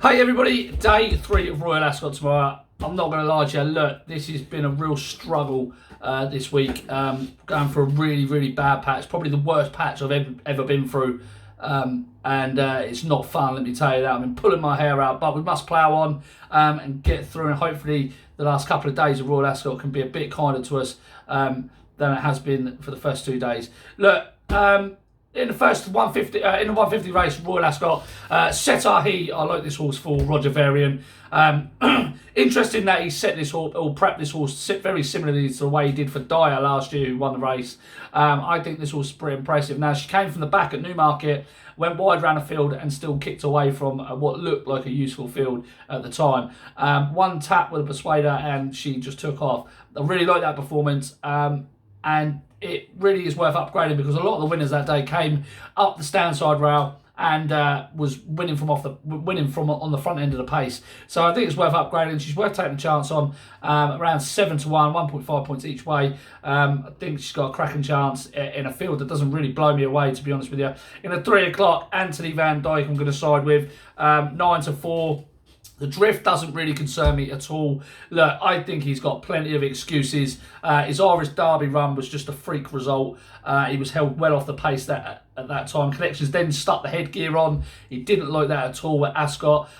Hey everybody, day 3 of Royal Ascot tomorrow. I'm not going to lie to you, look, this has been a real struggle this week. Going for a really bad patch, probably the worst patch I've ever been through. It's not fun, let me tell you that. I've been pulling my hair out, but we must plough on and get through, and hopefully the last couple of days of Royal Ascot can be a bit kinder to us than it has been for the first 2 days. Look, in the first 150, in the 150 race, Royal Ascot, Setahi, I like this horse for Roger Varian. Interesting that he set this horse, or prepped this horse very similarly to the way he did for Dyer last year, who won the race. I think this horse is pretty impressive. Now, she came from the back at Newmarket, went wide around the field and still kicked away from what looked like a useful field at the time. One tap with a persuader and she just took off. I really like that performance. And it really is worth upgrading because a lot of the winners that day came up the stand side rail and was winning from on the front end of the pace. So I think it's worth upgrading. She's worth taking a chance on. Around 7 to 1, 1.5 points each way. I think she's got a cracking chance in a field that doesn't really blow me away, to be honest with you. In the 3 o'clock, Anthony Van Dyke I'm going to side with. 9 to 4. The drift doesn't really concern me at all. Look, I think he's got plenty of excuses. His Irish Derby run was just a freak result. He was held well off the pace at that time. Connections then stuck the headgear on. He didn't like that at all at Ascot.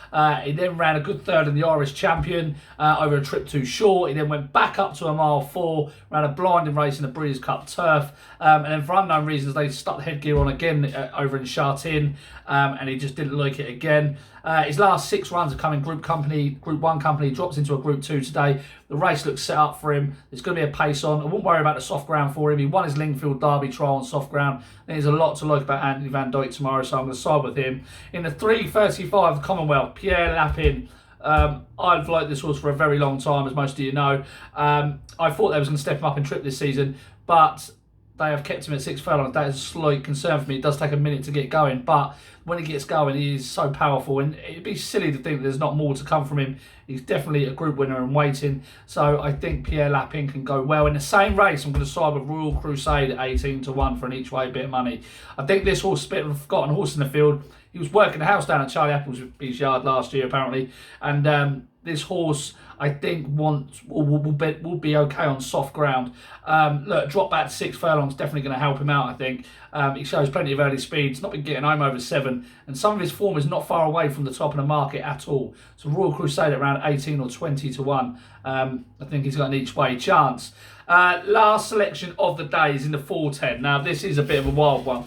He then ran a good third in the Irish Champion over a trip too short. He then went back up to a mile 4, ran a blinding race in the Breeders' Cup Turf. And then for unknown reasons, they stuck the headgear on again over in Chartin. And he just didn't like it again. His last 6 runs have come in Group 1 company. He drops into a Group 2 today. The race looks set up for him. There's going to be a pace on. I wouldn't worry about the soft ground for him. He won his Lingfield Derby trial on soft ground. I think there's a lot to like about Anthony Van Dyke tomorrow, so I'm going to side with him. In the 3:35 Commonwealth, Pierre Lapin. I've liked this horse for a very long time, as most of you know. I thought they was going to step him up in trip this season, but they have kept him at 6 furlongs. That is a slight concern for me. It does take a minute to get going, but when he gets going, he is so powerful, and it'd be silly to think that there's not more to come from him. He's definitely a group winner and waiting, so I think Pierre Lapin can go well. In the same race, I'm going to side with Royal Crusade at 18 to 1 for an each way bit of money. I think this horse is a bit of a forgotten horse in the field. He was working the house down at Charlie Appleby's yard last year, apparently, and this horse, I think, will be okay on soft ground. Look, drop back to 6 furlongs, definitely going to help him out, I think. He shows plenty of early speed. He's not been getting home over 7, and some of his form is not far away from the top of the market at all. So Royal Crusade at around 18 or 20 to 1. I think he's got an each way chance. Last selection of the day is in the 4:10. Now, this is a bit of a wild one.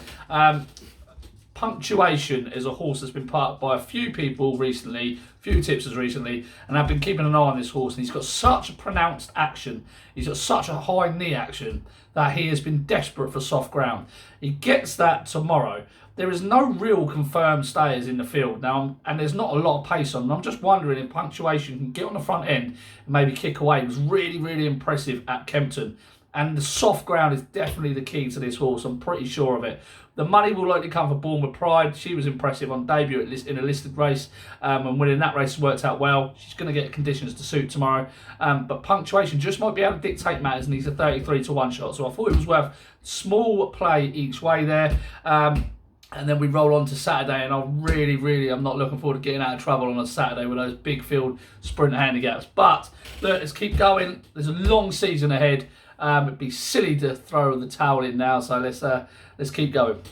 Punctuation is a horse that's been parked by a few people recently, few tipsters recently, and I've been keeping an eye on this horse, and he's got such a pronounced action, he's got such a high knee action, that he has been desperate for soft ground. He gets that tomorrow. There is no real confirmed stayers in the field now, and there's not a lot of pace on. I'm just wondering if Punctuation can get on the front end and maybe kick away. It was really impressive at Kempton. And the soft ground is definitely the key to this horse. I'm pretty sure of it. The money will likely come for Bournemouth Pride. She was impressive on debut in a listed race. And winning that race worked out well. She's going to get conditions to suit tomorrow. But Punctuation just might be able to dictate matters, and he's a 33 to 1 shot. So I thought it was worth small play each way there. And then we roll on to Saturday, and I'm not looking forward to getting out of trouble on a Saturday with those big field sprint handicaps. But look, let's keep going. There's a long season ahead. It'd be silly to throw the towel in now, so let's keep going.